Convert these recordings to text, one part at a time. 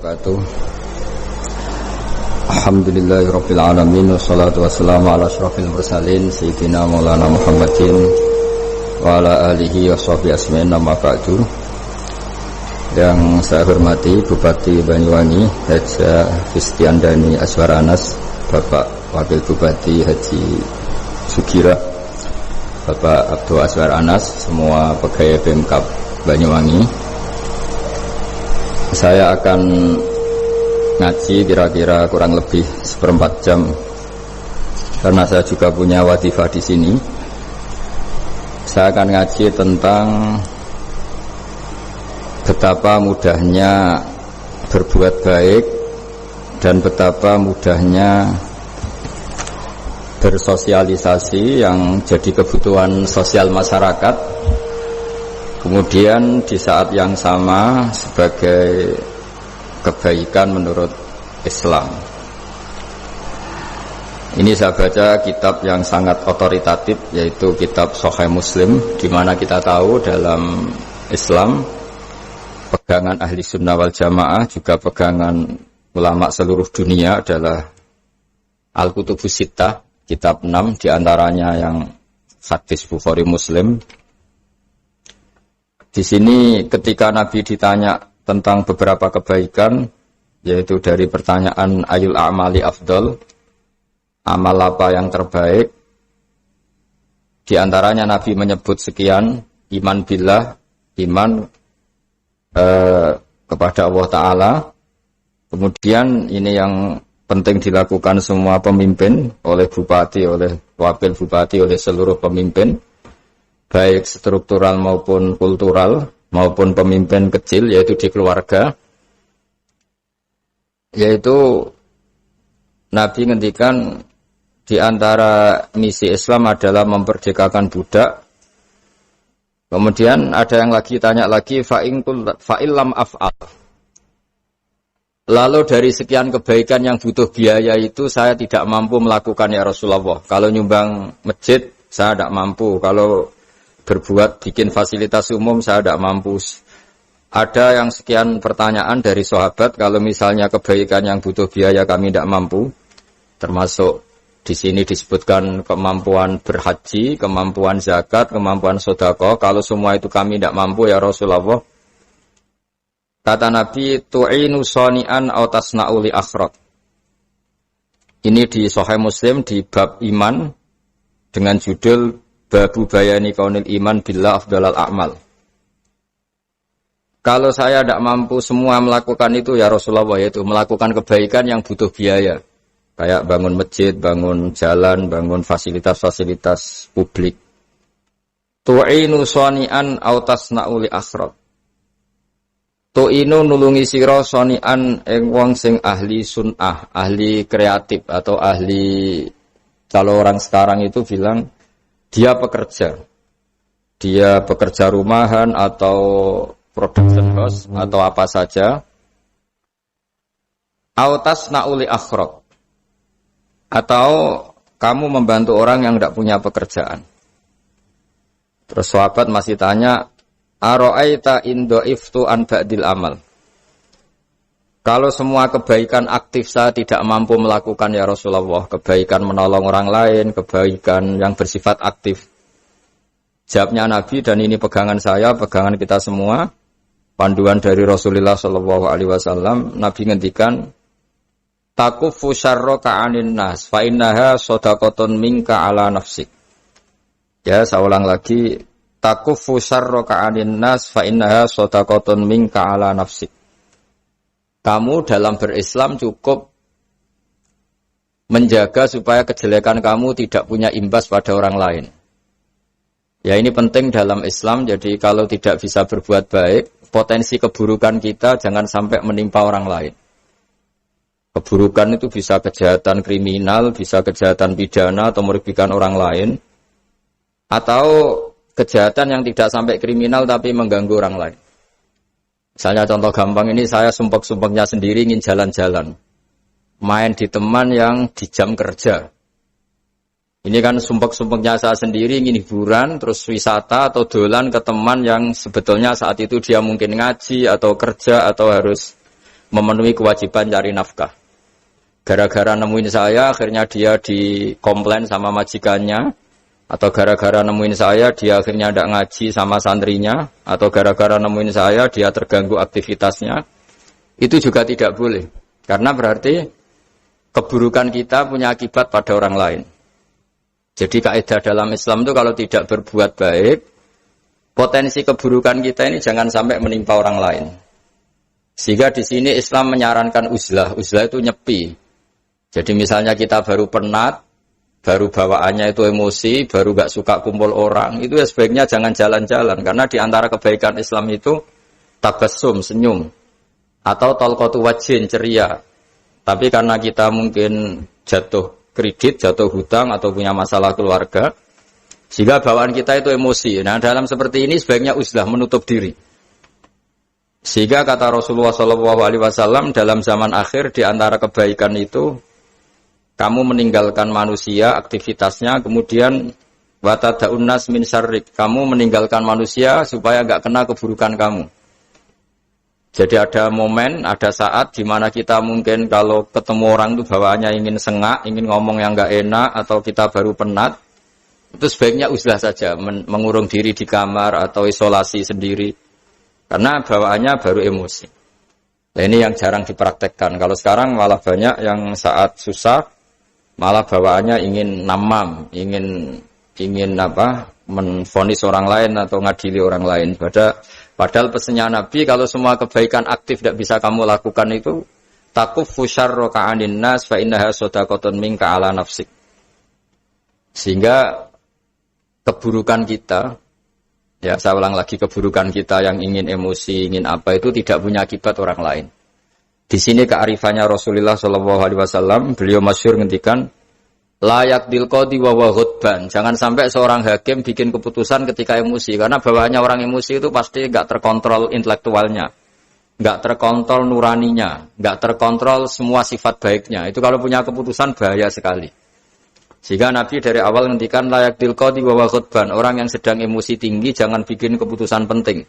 wabarakatuh. Alhamdulillahirabbil alamin wassalatu wassalamu ala asyrafil mursalin sayyidina maulana Muhammadin wa ala alihi washabihi asma'in amma ba'du. Yang saya hormati Bupati Banyuwangi Haji Fistiandani Azwar Anas, Bapak Wakil Bupati Haji Sugira, Bapak Abdul Azwar Anas, semua pegawai Pemkab Banyuwangi. Saya akan ngaji kira-kira kurang lebih 1/4 jam karena saya juga punya wadifah di sini. Saya akan ngaji tentang betapa mudahnya berbuat baik dan betapa mudahnya bersosialisasi yang jadi kebutuhan sosial masyarakat. Kemudian di saat yang sama sebagai kebaikan menurut Islam. Ini saya baca kitab yang sangat otoritatif, yaitu kitab Sahih Muslim, di mana kita tahu dalam Islam pegangan ahli sunnah wal jamaah juga pegangan ulama seluruh dunia adalah Al-Kutubus Sittah, kitab 6 diantaranya yang hadis Bukhari Muslim. Di sini ketika Nabi ditanya tentang beberapa kebaikan, yaitu dari pertanyaan ayul a'mali afdol, amal apa yang terbaik, di antaranya Nabi menyebut sekian: iman billah, iman kepada Allah Ta'ala. Kemudian ini yang penting dilakukan semua pemimpin, oleh bupati, oleh wakil bupati, oleh seluruh pemimpin, baik struktural maupun kultural, maupun pemimpin kecil, yaitu di keluarga. Yaitu Nabi ngendikan di antara misi Islam adalah memperdekakan budak. Kemudian ada yang lagi tanya lagi, fa'illam af'al. Lalu dari sekian kebaikan yang butuh biaya itu saya tidak mampu melakukan ya Rasulullah. Kalau nyumbang masjid saya tidak mampu, kalau berbuat bikin fasilitas umum saya tidak mampu. Ada yang sekian pertanyaan dari sahabat, kalau misalnya kebaikan yang butuh biaya kami tidak mampu, termasuk di sini disebutkan kemampuan berhaji, kemampuan zakat, kemampuan sedekah, kalau semua itu kami tidak mampu ya Rasulullah. Kata Nabi, tu'inu shani'an aw tasna'u li akhirat. Ini di Sahih Muslim di bab iman dengan judul Babu bayani kaunil iman billah afdalal a'mal. Kalau saya tidak mampu semua melakukan itu ya Rasulullah, yaitu melakukan kebaikan yang butuh biaya, kayak bangun masjid, bangun jalan, bangun fasilitas-fasilitas publik. Tu'inu shani'an aw tasna'u li akhirat. Tu'inu nulungi sira shani'an ing wong sing ahli sun'ah, ahli kreatif, atau ahli, kalau orang sekarang itu bilang dia pekerja rumahan atau production house atau apa saja. Autas nauli akhraq, atau kamu membantu orang yang tidak punya pekerjaan. Terus sahabat masih tanya, ara'aita in dha'iftu an ba'dil amal. Kalau semua kebaikan aktif saya tidak mampu melakukan ya Rasulullah, kebaikan menolong orang lain, kebaikan yang bersifat aktif. Jawabnya Nabi, dan ini pegangan saya, pegangan kita semua, panduan dari Rasulullah SAW, Nabi ngendikan, takufu syarraka 'anin nas fa innaha shadaqatun minka 'ala nafsik. Ya, saya ulang lagi, takufu syarraka 'anin nas fa innaha shadaqatun minka 'ala nafsik. Kamu dalam berislam cukup menjaga supaya kejelekan kamu tidak punya imbas pada orang lain. Ya, ini penting dalam Islam. Jadi kalau tidak bisa berbuat baik, potensi keburukan kita jangan sampai menimpa orang lain. Keburukan itu bisa kejahatan kriminal, bisa kejahatan pidana atau merugikan orang lain, atau kejahatan yang tidak sampai kriminal tapi mengganggu orang lain. Misalnya contoh gampang ini, saya sumpek-sumpeknya sendiri ingin jalan-jalan, main di teman yang di jam kerja. Ini kan sumpek-sumpeknya saya sendiri ingin hiburan, terus wisata atau dolan ke teman yang sebetulnya saat itu dia mungkin ngaji atau kerja atau harus memenuhi kewajiban cari nafkah. Gara-gara nemuin saya, akhirnya dia dikomplain sama majikannya, atau gara-gara nemuin saya, dia akhirnya tidak ngaji sama santrinya, atau gara-gara nemuin saya, dia terganggu aktivitasnya. Itu juga tidak boleh, karena berarti keburukan kita punya akibat pada orang lain. Jadi kaidah dalam Islam itu kalau tidak berbuat baik, potensi keburukan kita ini jangan sampai menimpa orang lain. Sehingga di sini Islam menyarankan uzlah. Uzlah itu nyepi. Jadi misalnya kita baru penat, baru bawaannya itu emosi, baru gak suka kumpul orang, itu ya sebaiknya jangan jalan-jalan. Karena di antara kebaikan Islam itu tabassum, senyum. Atau talqatu wajhin, ceria. Tapi karena kita mungkin jatuh kredit, jatuh hutang, atau punya masalah keluarga, sehingga bawaan kita itu emosi. Nah dalam seperti ini sebaiknya uzlah, menutup diri. Sehingga kata Rasulullah SAW dalam zaman akhir di antara kebaikan itu, kamu meninggalkan manusia, aktivitasnya, kemudian watada'un nas min syarrik. Kamu meninggalkan manusia supaya enggak kena keburukan kamu. Jadi ada momen, ada saat di mana kita mungkin kalau ketemu orang itu bawaannya ingin sengak, ingin ngomong yang enggak enak, atau kita baru penat, itu sebaiknya uzlah saja, mengurung diri di kamar atau isolasi sendiri. Karena bawaannya baru emosi. Nah, ini yang jarang dipraktekkan. Kalau sekarang malah banyak yang saat susah, malah bawaannya ingin namam, ingin menvonis orang lain atau ngadili orang lain. Padahal pesannya Nabi, kalau semua kebaikan aktif tidak bisa kamu lakukan itu, takuffu syarra ka'anin nas fa innaha shadaqatun minka ala nafsik. Sehingga keburukan kita, ya saya ulang lagi, keburukan kita yang ingin emosi, ingin apa itu tidak punya akibat orang lain. Di sini kearifannya Rasulullah SAW, beliau masyhur ngendikan, layak dilqadi wa ghadban. Jangan sampai seorang hakim bikin keputusan ketika emosi, karena bawaannya orang emosi itu pasti enggak terkontrol intelektualnya, enggak terkontrol nuraninya, enggak terkontrol semua sifat baiknya. Itu kalau punya keputusan bahaya sekali. Sehingga Nabi dari awal ngendikan layak dilqadi wa ghadban. Orang yang sedang emosi tinggi jangan bikin keputusan penting.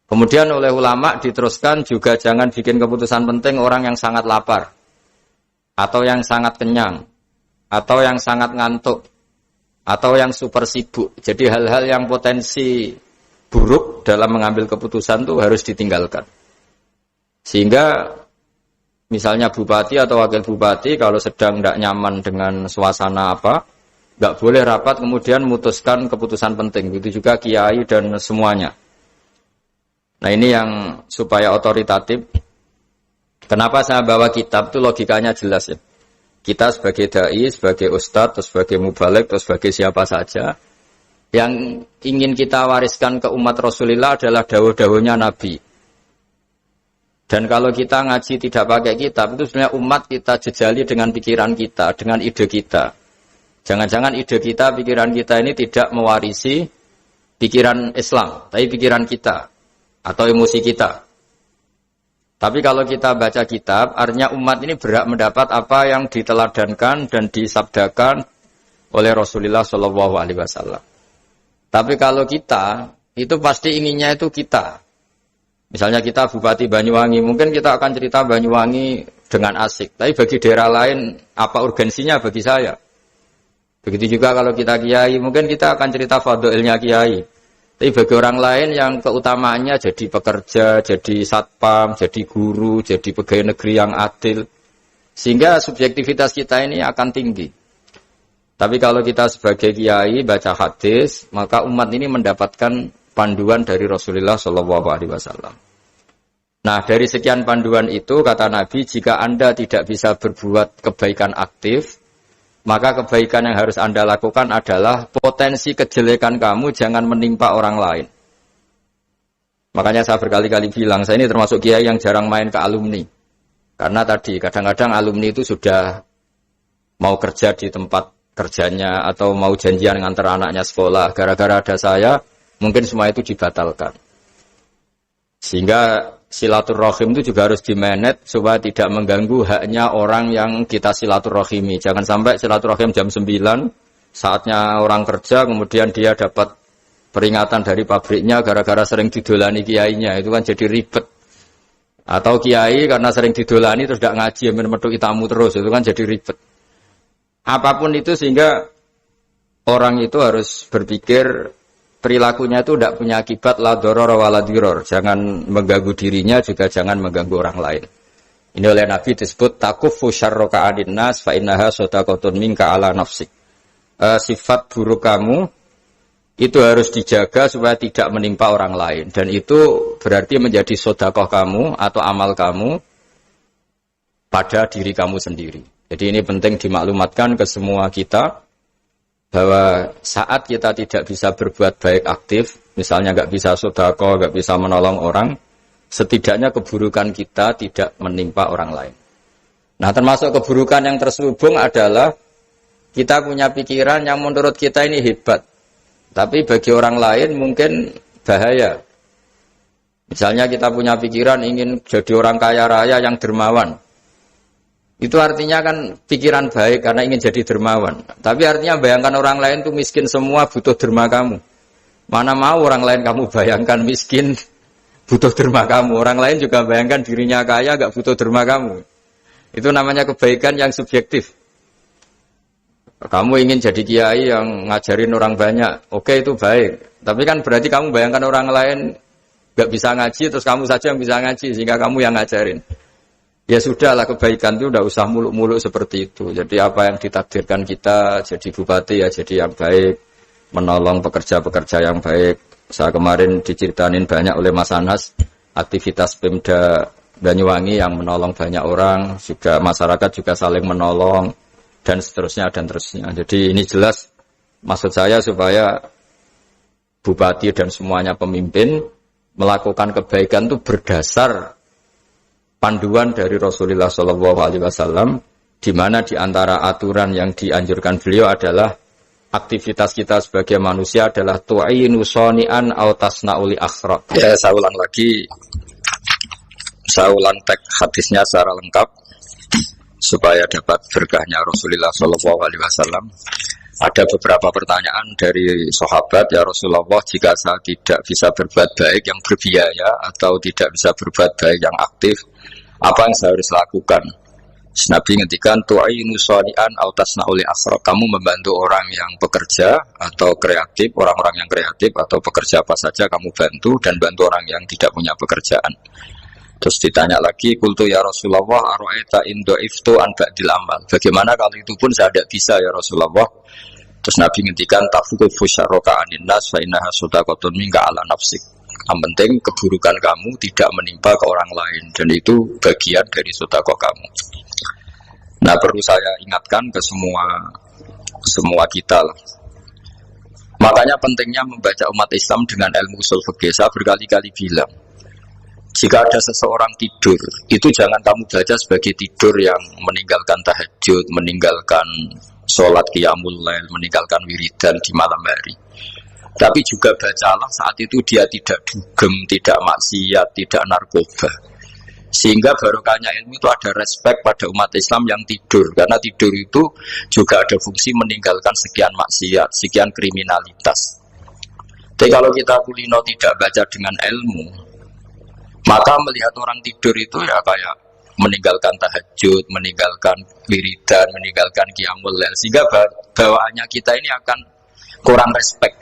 Kemudian oleh ulama diteruskan juga jangan bikin keputusan penting orang yang sangat lapar, atau yang sangat kenyang, atau yang sangat ngantuk, atau yang super sibuk. Jadi hal-hal yang potensi buruk dalam mengambil keputusan itu harus ditinggalkan. Sehingga misalnya bupati atau wakil bupati kalau sedang tidak nyaman dengan suasana apa, nggak boleh rapat kemudian memutuskan keputusan penting. Begitu juga kiai dan semuanya. Nah ini yang supaya otoritatif. Kenapa saya bawa kitab itu logikanya jelas ya. Kita sebagai dai, sebagai ustadz, atau sebagai mubaligh, atau sebagai siapa saja, yang ingin kita wariskan ke umat Rasulullah adalah dawuh-dawuhnya Nabi. Dan kalau kita ngaji tidak pakai kitab, itu sebenarnya umat kita jejali dengan pikiran kita, dengan ide kita. Jangan-jangan ide kita, pikiran kita ini tidak mewarisi pikiran Islam, tapi pikiran kita atau emosi kita. Tapi kalau kita baca kitab, artinya umat ini berhak mendapat apa yang diteladankan dan disabdakan oleh Rasulullah SAW. Tapi kalau kita, itu pasti inginnya itu kita. Misalnya kita Bupati Banyuwangi, mungkin kita akan cerita Banyuwangi dengan asik. Tapi bagi daerah lain, apa urgensinya bagi saya? Begitu juga kalau kita kiai, mungkin kita akan cerita fadhilnya kiai. Tapi bagi orang lain yang keutamaannya jadi pekerja, jadi satpam, jadi guru, jadi pegawai negeri yang adil. Sehingga subjektivitas kita ini akan tinggi. Tapi kalau kita sebagai kiai baca hadis, maka umat ini mendapatkan panduan dari Rasulullah SAW. Nah, dari sekian panduan itu, kata Nabi, jika Anda tidak bisa berbuat kebaikan aktif, maka kebaikan yang harus Anda lakukan adalah potensi kejelekan kamu jangan menimpa orang lain. Makanya saya berkali-kali bilang, saya ini termasuk kiai yang jarang main ke alumni. Karena tadi, kadang-kadang alumni itu sudah mau kerja di tempat kerjanya, atau mau janjian ngantar anaknya sekolah. Gara-gara ada saya, mungkin semua itu dibatalkan. Sehingga silaturahim itu juga harus dimanage supaya tidak mengganggu haknya orang yang kita silaturahimi. Jangan sampai silaturahim jam 9, saatnya orang kerja, kemudian dia dapat peringatan dari pabriknya gara-gara sering didolani kiainya. Itu kan jadi ribet. Atau kiai karena sering didolani terus gak ngaji, metu tamu terus, itu kan jadi ribet. Apapun itu sehingga orang itu harus berpikir perilakunya itu tidak punya akibat la doror wala diror. Jangan mengganggu dirinya juga jangan mengganggu orang lain. Ini oleh Nabi disebut takuffu syarroka adin nas fa innaha shadaqatun minka ala nafsik. Sifat buruk kamu itu harus dijaga supaya tidak menimpa orang lain. Dan itu berarti menjadi sedekah kamu atau amal kamu pada diri kamu sendiri. Jadi ini penting dimaklumatkan ke semua kita bahwa saat kita tidak bisa berbuat baik aktif, misalnya nggak bisa sedekah, nggak bisa menolong orang, setidaknya keburukan kita tidak menimpa orang lain. Nah, termasuk keburukan yang terselubung adalah kita punya pikiran yang menurut kita ini hebat. Tapi bagi orang lain mungkin bahaya. Misalnya kita punya pikiran ingin jadi orang kaya raya yang dermawan. Itu artinya kan pikiran baik karena ingin jadi dermawan. Tapi artinya bayangkan orang lain itu miskin semua butuh derma kamu. Mana mau orang lain kamu bayangkan miskin butuh derma kamu. Orang lain juga bayangkan dirinya kaya gak butuh derma kamu. Itu namanya kebaikan yang subjektif. Kamu ingin jadi kiai yang ngajarin orang banyak, oke itu baik. Tapi kan berarti kamu bayangkan orang lain gak bisa ngaji, terus kamu saja yang bisa ngaji, sehingga kamu yang ngajarin. Ya sudahlah, kebaikan itu udah usah muluk-muluk seperti itu. Jadi apa yang ditakdirkan kita, jadi bupati ya jadi yang baik, menolong pekerja-pekerja yang baik. Saya kemarin diceritain banyak oleh Mas Anas, aktivitas Pemda Banyuwangi yang menolong banyak orang, juga masyarakat juga saling menolong. Dan seterusnya dan terusnya. Jadi ini jelas maksud saya supaya bupati dan semuanya pemimpin melakukan kebaikan itu berdasar panduan dari Rasulullah SAW, di mana di antara aturan yang dianjurkan beliau adalah aktivitas kita sebagai manusia adalah tu'inu soni'an aw tasna'uli akhraq. Ya, saya ulang lagi, saya ulang teks hadisnya secara lengkap supaya dapat berkahnya Rasulullah SAW. Ada beberapa pertanyaan dari sahabat, ya Rasulullah, jika saya tidak bisa berbuat baik yang berbiaya atau tidak bisa berbuat baik yang aktif, apa yang saya harus lakukan? Nabi ngendikan tu'inu shani'an aw tasna'uli akhraq. Kamu membantu orang yang bekerja atau kreatif, orang-orang yang kreatif atau pekerja apa saja kamu bantu, dan bantu orang yang tidak punya pekerjaan. Terus ditanya lagi, qultu ya Rasulullah ara'aita in dha'iftu an ba'dil amal. Bagaimana kalau itu pun saya tidak bisa ya Rasulullah? Terus Nabi ngendikan tafuku syarroka anin nas fa innaha shadaqatun minka ala nafsik. Yang penting keburukan kamu tidak menimpa ke orang lain, dan itu bagian dari sedekah kamu. Nah, perlu saya ingatkan ke semua kita lah. Makanya pentingnya membaca umat Islam dengan ilmu usul fikih. Saya berkali-kali bilang, jika ada seseorang tidur, itu jangan kamu baca sebagai tidur yang meninggalkan tahajud, meninggalkan sholat qiyamul lail, meninggalkan wiridan di malam hari. Tapi juga bacalah saat itu dia tidak dugem, tidak maksiat, tidak narkoba. Sehingga barokahnya ilmu itu ada respek pada umat Islam yang tidur. Karena tidur itu juga ada fungsi meninggalkan sekian maksiat, sekian kriminalitas. Tapi kalau kita kulino tidak baca dengan ilmu, maka melihat orang tidur itu ya kayak meninggalkan tahajud, meninggalkan wiridan, meninggalkan qiyamul lail, sehingga bawaannya kita ini akan kurang respect.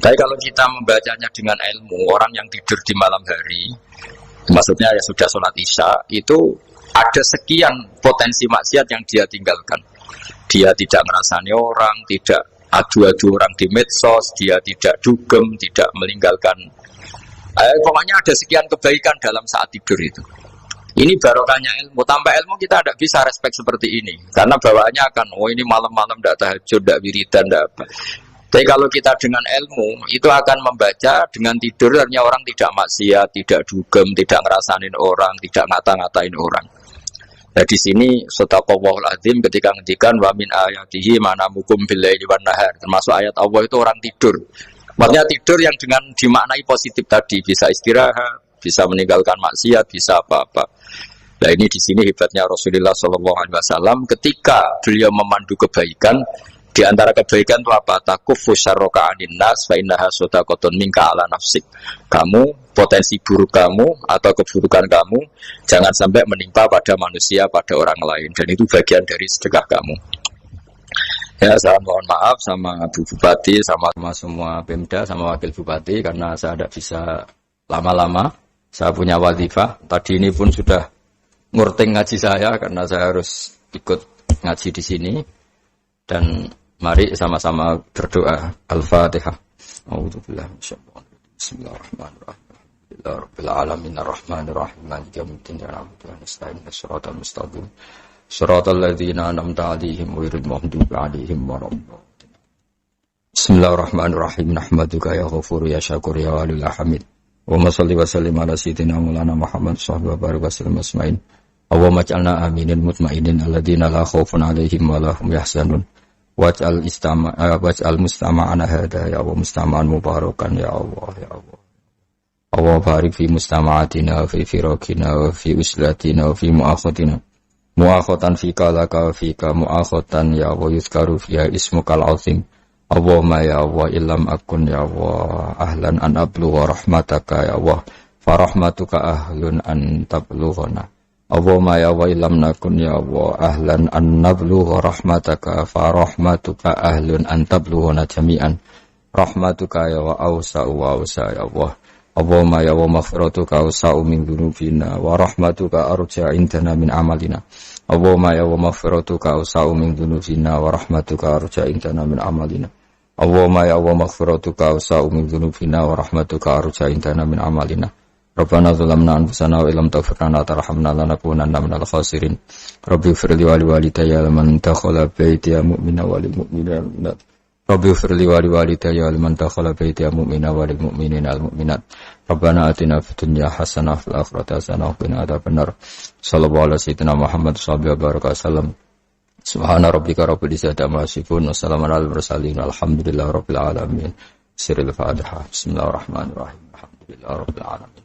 Tapi kalau kita membacanya dengan ilmu, orang yang tidur di malam hari, maksudnya ya sudah sholat isya, itu ada sekian potensi maksiat yang dia tinggalkan. Dia tidak ngerasani orang, tidak adu-adu orang di medsos, dia tidak dugem, tidak meninggalkan. Pokoknya ada sekian kebaikan dalam saat tidur itu. Ini barokahnya ilmu. Tanpa ilmu kita tidak bisa respect seperti ini. Karena bawaannya akan, oh ini malam-malam tidak tahajud, tidak wiridan, tidak apa. Tapi kalau kita dengan ilmu, itu akan membaca dengan tidur, artinya orang tidak maksiat, tidak dugem, tidak ngerasanin orang, tidak ngata-ngatain orang. Nah di sini Sadaqallahul Azim ketika ngendikan wa min ayatihi manamukum billaili wan nahar. Termasuk ayat Allah itu orang tidur. Maksudnya tidur yang dengan dimaknai positif tadi, bisa istirahat, bisa meninggalkan maksiat, bisa apa-apa. Nah ini di sini hebatnya Rasulullah SAW ketika beliau memandu kebaikan, Di antara kebaikan itu apa? Takufu syarroka anin nas fa innaha shadaqatun minka ala nafsik. Kamu, potensi buruk kamu atau keburukan kamu jangan sampai menimpa pada manusia, pada orang lain, dan itu bagian dari sedekah kamu. Ya, saya mohon maaf sama Bu Bupati, sama semua Pemda, sama Wakil Bupati karena saya tidak bisa lama-lama. Saya punya wadifah. Tadi ini pun sudah ngurting ngaji saya karena saya harus ikut ngaji di sini. Dan mari sama-sama berdoa. Al-Fatihah. A'udzubillahi minasyaitonir rajim. Bismillahirrahmanirrahim. Alhamdulillahirabbil alamin arrahmanir rahim maliki yaumiddin na'budu wa nasta'in shiratal mustaqim shiratal ladzina an'amta 'alaihim ghairil maghdubi 'alaihim waladdallin. Bismillahirrahmanirrahim. Nahmaduka ya ghafur ya syakur ya walil hamid. Wa shalli wa sallim ala sayyidina maulana Muhammad sallallahu alaihi wasallam asma'in. Allahumma ij'alna aminin mutmainin alladzina la khaufun 'alaihim wa la hum yahzanun. Waj'al mustama'ana hada ya Allah mustama'an mubarakan ya Allah ya Allah. Allah barik fi mustama'atina wa fi firaqina wa fi uslatina wa fi mu'akhatina. Mu'akhatan fika laka wa fika mu'akhatan ya Allah yuzkaru fiha ismukal azim. Allahumma ya Allah illam akun ya Allah ahlan an ablugha rahmataka ya Allah farahmatuka ahlun an tablughana. Allahumma ya Allah illam nakun ya Allah ahlan an nablugha rahmataka farahmatuka ahlun an tablughana jami'an. Rahmatuka ya wa awsa'u wa awsa ya Allah. Allahumma ya wa maghfiratuka awsa'u min dhunubina wa rahmatuka arja indana min amalina. Allahumma ya wa maghfiratuka awsa'u min dhunubina wa rahmatuka arja indana min amalina. Allahumma ya wa maghfiratuka awsa'u min dhunubina wa rahmatuka arja indana min amalina. Rabbana zalamna anfusana wa illam taghfir lana tarhamna lanakunanna minal khasirin. Rabbi ighfir li wa liwalidayya liman dakhala baytiya mu'mina wa lil mu'minina. Rabbi ighfir li wa liwalidayya liman dakhala baytiya mu'mina wa lil mu'minina wal mu'minat. Rabbana atina fid dunya hasanah wa fil akhirati hasanah wa qina adzabannar. Sallallahu alaihi sayyidina Muhammad sallallahu alaihi wasallam. Subhana rabbika rabbil izzati amma yasifun wa salamun alal mursalin walhamdulillahi rabbil alamin. Sirrul Fatihah. Bismillahirrahmanirrahim. Alhamdulillahi rabbil alamin.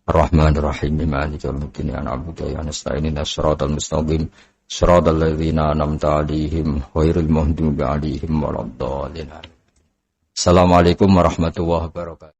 Ar-Rahmanir-Rahim. Maliki yaumiddin. Na'budu wa nasta'inu ihdinas siratal mustaqim. Shiratal ladzina an'amta 'alaihim ghairil maghdubi 'alaihim waladdallin. Assalamualaikum warahmatullahi wabarakatuh.